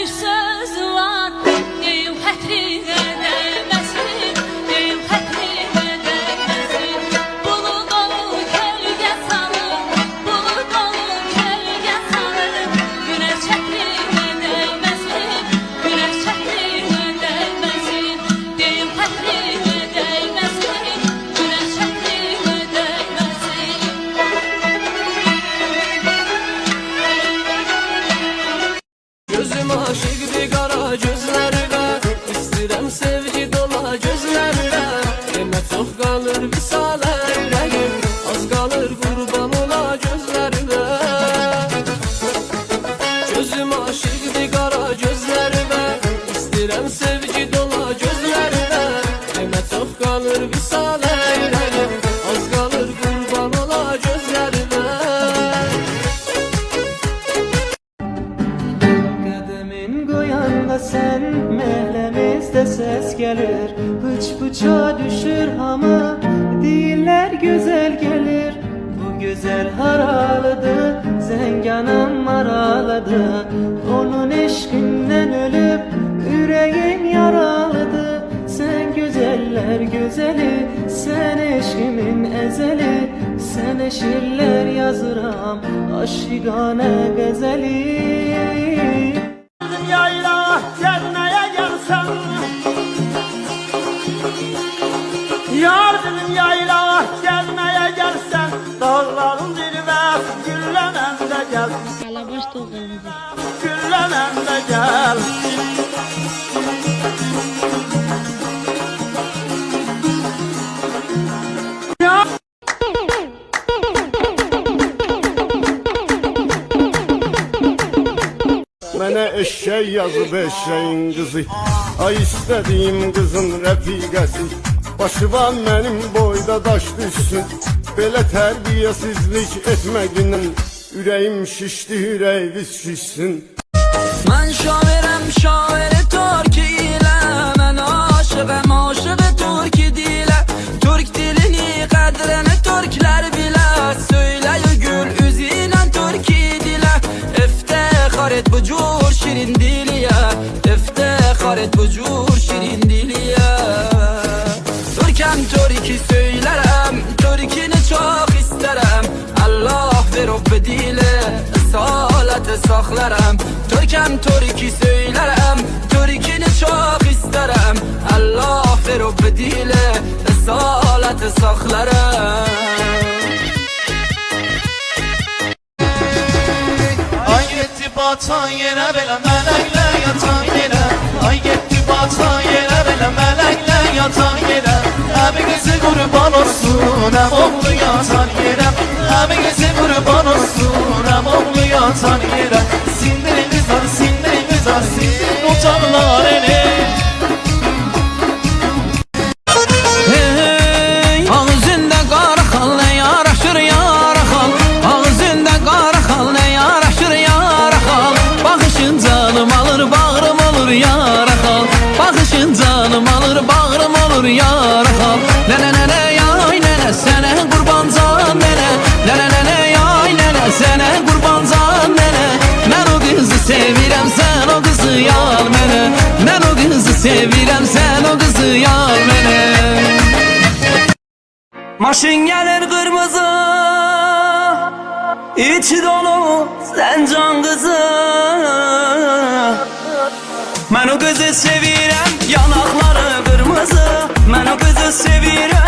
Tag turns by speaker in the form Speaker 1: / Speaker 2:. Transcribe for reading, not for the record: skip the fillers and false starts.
Speaker 1: bir söz var, deyim xətrinə dəyməsin, deyim xətrinə dəyməsin. Bulud olur kölgə salır, bulud olur kölgə salır. Günəş xətrinə dəyməsin, günəş xətrinə dəyməsin. Deyim xətrinə dəyməsin, günəş xətrinə dəyməsin.
Speaker 2: Gözüm aşıqdır qara gözlərinə, İstəyirəm sevgi dola gözlərinə. Demə çox qalır visalə ürəyim, az qalır qurban ola gözlərinə. Gözüm aşıqdır qara gözlərinə, İstəyirəm sevgi dola gözlərinə. Demə çox qalır visalə ürəyim, az qalır qurban ola gözlərinə.
Speaker 3: Sen mehlemizde ses gelir, Bıç bıça düşür hamı, Diller güzel gelir. Bu güzel haralıdı, Zenganım maralıdı. Onun eşkinden ölüp yüreğim yaralıdı. Sen güzeller güzeli, sen eşkimin ezeli. Sen şiirler yazıram, aşıgane gazeli.
Speaker 4: Yayla gelmeye gelsen, yar dedim yayla gelmeye gelsen, dağların zirvesi güllenen de gel, güllenen de gel.
Speaker 5: Mənə eşşək yazıb eşşəyin qızı, ay istədiyim qızın rəfiqəsi. Başıvan mənim boyda daş düşsün, belə tərbiyəsizlik etməgindən ürəyim şişdi, ürəyiniz şişsin.
Speaker 2: Mən şairəm, şairi Türk ilə, mən aşığım, aşığı Türk dilə. Türk dilini, qədrini Türklər bilə, söyləyi gül üzünə Türk dilə. İftihar et bu cür şirin diliye, İftihar et bu cür şirin diliye. Türkem Türk'ü söylerem, Türk'ünü çok isterim. Allah ver o bedili, salati saklarım. Türkem Türk'ü söylerem, Türk'ünü çok isterim. Allah ver o bedili, salati saklarım.
Speaker 6: Batan yere belə mələklər yatan yerə. Ay getdi batan yerə belə mələklər yatan yerə. Əmi qızı qurban olsun, əm oğlu yatan yerə. Əmi qızı qurban olsun, əm oğlu yatan yerə. Sindirin qızlar, sindirin qızlar, sindirin uçanlar elə.
Speaker 2: Ağzında qara xal nə yaraşır yara xal, ağzında qara xal nə yaraşır yara xal. Baxışın canım alır bağrım olur yara xal, baxışın canım alır bağrım olur yara xal. Nənə yay nənə sənə qurban can nənə, nənə yay nənə sənə qurban can nənə. Mən o qızı sevirəm, sən o qızı yar mənə. Mən o qızı sevirəm, sən o qızı yar mənə. Maşın gelir kırmızı, içi dolu sen can kızı. Ben o kızı sevirem, yanakları kırmızı. Ben o kızı sevirem.